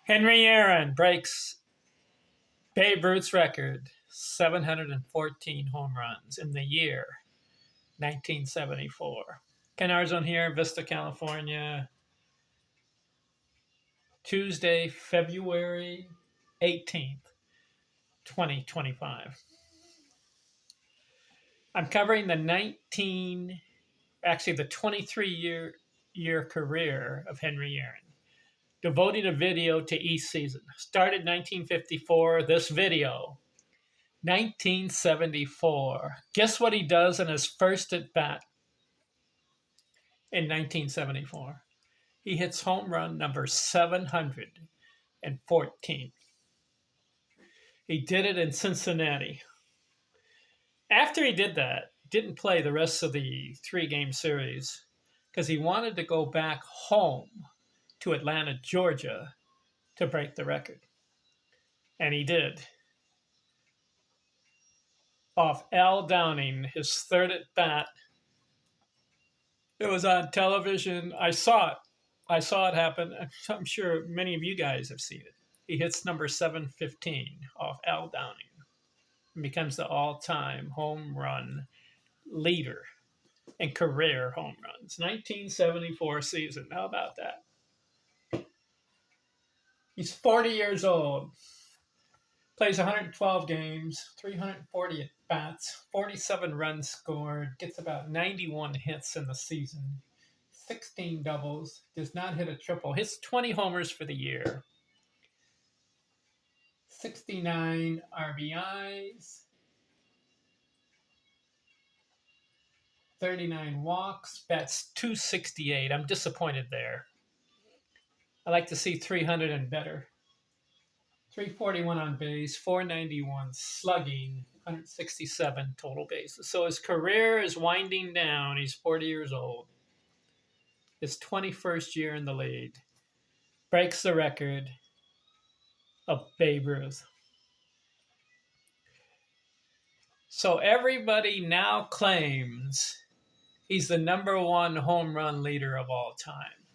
Henry Aaron breaks Babe Ruth's record, 714 home runs in the year 1974. Ken Arzon here, Vista, California. Tuesday, February 18th, 2025. I'm covering the 23-year career of Henry Aaron, devoting a video to each season. Started 1954, this video, 1974. Guess what he does in his first at bat in 1974? He hits home run number 714. He did it in Cincinnati. After he did that, didn't play the rest of the 3-game series because he wanted to go back home to Atlanta, Georgia to break the record. And he did. Off Al Downing, his third at bat. It was on television. I saw it happen. I'm sure many of you guys have seen it. He hits number 715 off Al Downing and becomes the all-time home run leader in career home runs. 1974 season. How about that? He's 40 years old. Plays 112 games, 340 at-bats, 47 runs scored, gets about 91 hits in the season, 16 doubles, does not hit a triple, hits 20 homers for the year, 69 RBIs, 39 walks, bats 268. I'm disappointed there. I like to see 300 and better. 341 on base, 491 slugging, 167 total bases. So his career is winding down. He's 40 years old. His 21st year in the league. Breaks the record of Babe Ruth. So everybody now claims he's the #1 home run leader of all time.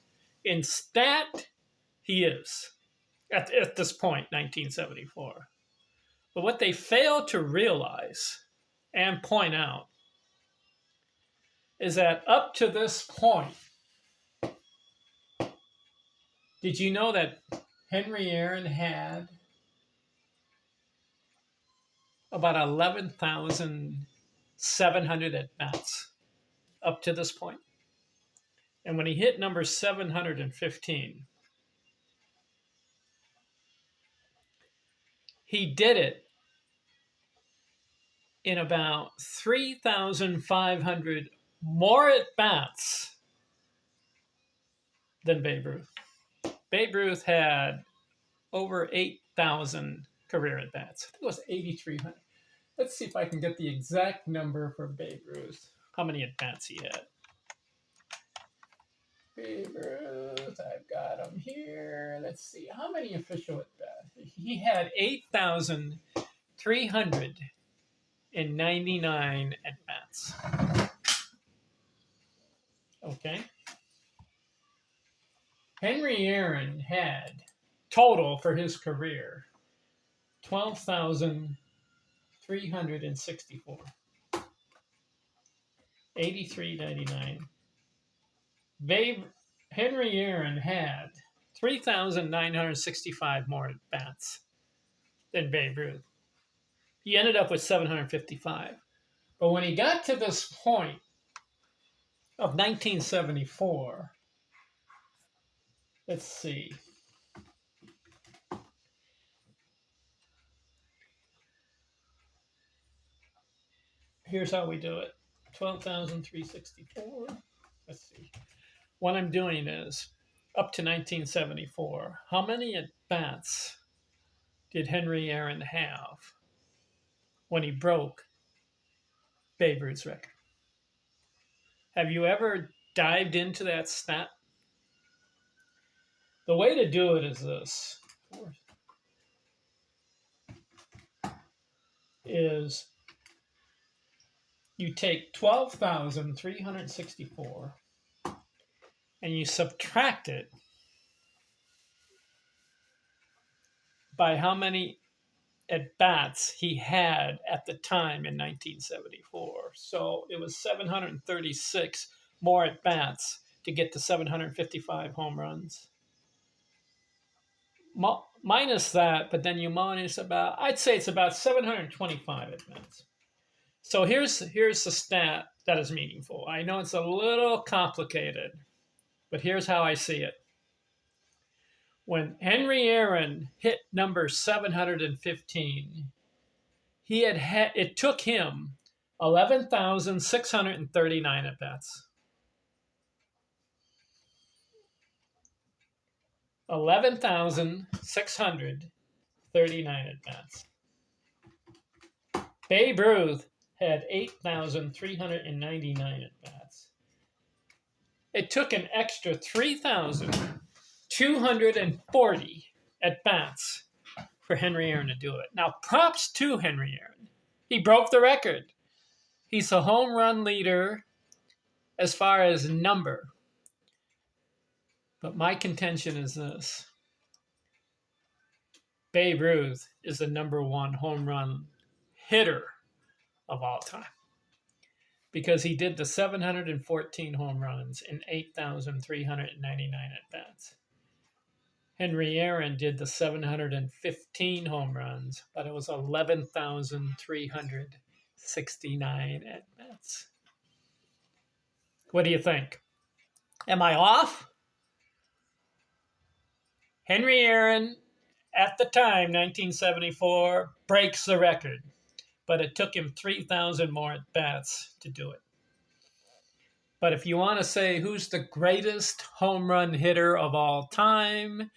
In stat, he is. At this point, 1974. But what they fail to realize and point out is that up to this point, did you know that Henry Aaron had about 11,700 at-bats up to this point? And when he hit number 715, he did it in about 3,500 more at-bats than Babe Ruth. Babe Ruth had over 8,000 career at-bats. I think it was 8,300. Let's see if I can get the exact number for Babe Ruth. How many at-bats he had. Babe Ruth, I've got him here. Let's see. How many official at-bats? He had 8,399 at-bats. Okay. Henry Aaron had total for his career 12,364. 83.99. Henry Aaron had 3,965 more at-bats than Babe Ruth. He ended up with 755. But when he got to this point of 1974, let's see. Here's how we do it. 12,364. Let's see. What I'm doing is, up to 1974, how many at-bats did Henry Aaron have when he broke Babe Ruth's record? Have you ever dived into that stat? The way to do it is this. Is you take 12,364 and you subtract it by how many at bats he had at the time in 1974. So it was 736 more at bats to get to 755 home runs. Minus that, but then you minus about, I'd say it's about 725 at bats. So here's the stat that is meaningful. I know it's a little complicated, but here's how I see it. When Henry Aaron hit number 715, it took him 11,639 at bats. 11,639 at bats. Babe Ruth had 8,399 at bats. It took an extra 3,240 at bats for Henry Aaron to do it. Now, props to Henry Aaron. He broke the record. He's the home run leader as far as number. But my contention is this. Babe Ruth is the number one home run hitter of all time because he did the 714 home runs in 8,399 at bats. Henry Aaron did the 715 home runs, but it was 11,369 at bats. What do you think? Am I off? Henry Aaron, at the time, 1974, breaks the record, but it took him 3,000 more at bats to do it. But if you want to say who's the greatest home run hitter of all time,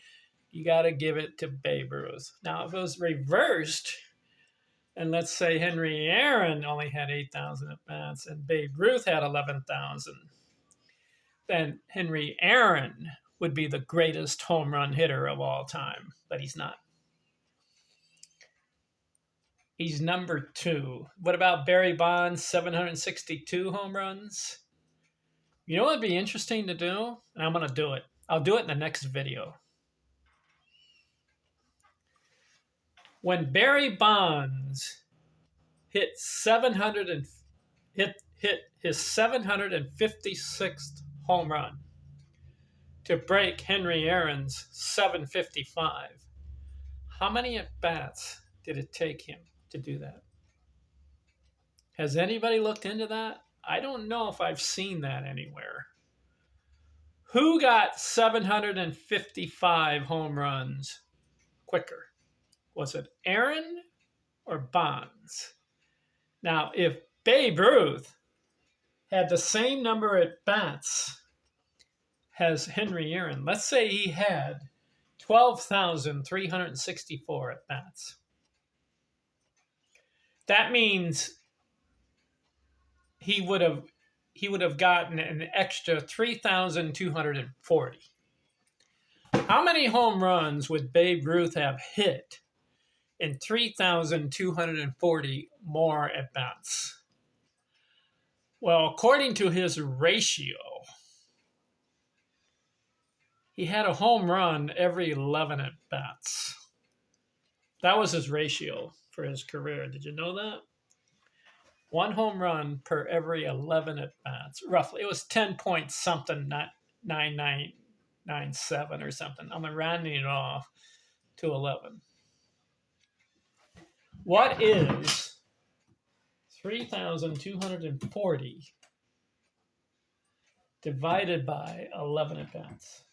you got to give it to Babe Ruth. Now, if it was reversed, and let's say Henry Aaron only had 8,000 at bats and Babe Ruth had 11,000, then Henry Aaron would be the greatest home run hitter of all time, but he's not. He's number 2. What about Barry Bonds' 762 home runs? You know what would be interesting to do? And I'm going to do it. I'll do it in the next video. When Barry Bonds hit his 756th home run to break Henry Aaron's 755, how many at bats did it take him to do that? Has anybody looked into that? I don't know if I've seen that anywhere. Who got 755 home runs quicker? Was it Aaron or Bonds? Now, if Babe Ruth had the same number at bats as Henry Aaron, let's say he had 12,364 at bats. That means he would have gotten an extra 3,240. How many home runs would Babe Ruth have hit in 3,240 more at bats? Well, according to his ratio, he had a home run every 11 at bats. That was his ratio for his career. Did you know that? 1 home run per every 11 at bats. Roughly, it was 10 point something, not 9997 or something. I'm rounding it off to 11. What is 3,240 divided by 11 at bats?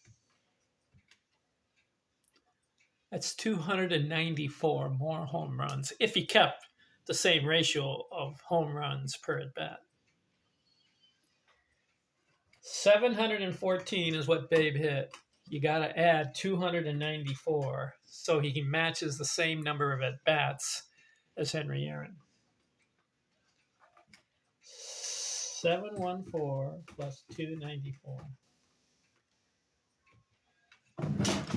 That's 294 more home runs if he kept the same ratio of home runs per at bat. 714 is what Babe hit. You got to add 294 so he matches the same number of at bats as Henry Aaron. 714 plus 294.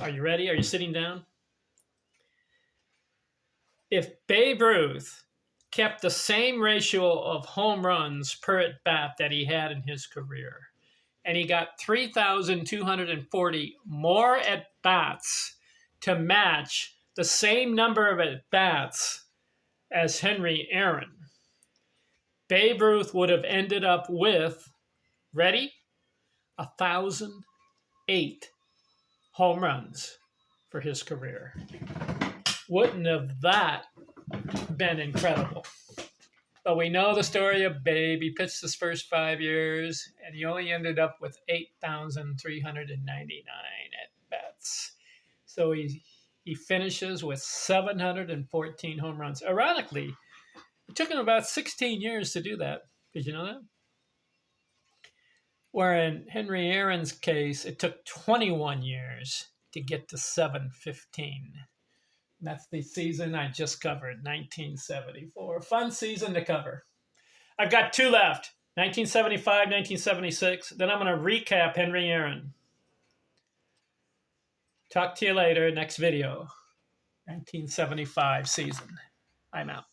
Are you ready? Are you sitting down? If Babe Ruth kept the same ratio of home runs per at bat that he had in his career, and he got 3,240 more at bats to match the same number of at-bats as Henry Aaron, Babe Ruth would have ended up with, ready, 1,008 home runs for his career. Wouldn't have that been incredible? But we know the story of Babe. He pitched his first 5 years, and he only ended up with 8,399 at-bats. So he finishes with 714 home runs. Ironically, it took him about 16 years to do that. Did you know that? Where in Henry Aaron's case, it took 21 years to get to 715. That's the season I just covered, 1974. Fun season to cover. I've got two left, 1975, 1976. Then I'm going to recap Henry Aaron. Talk to you later, next video. 1975 season. I'm out.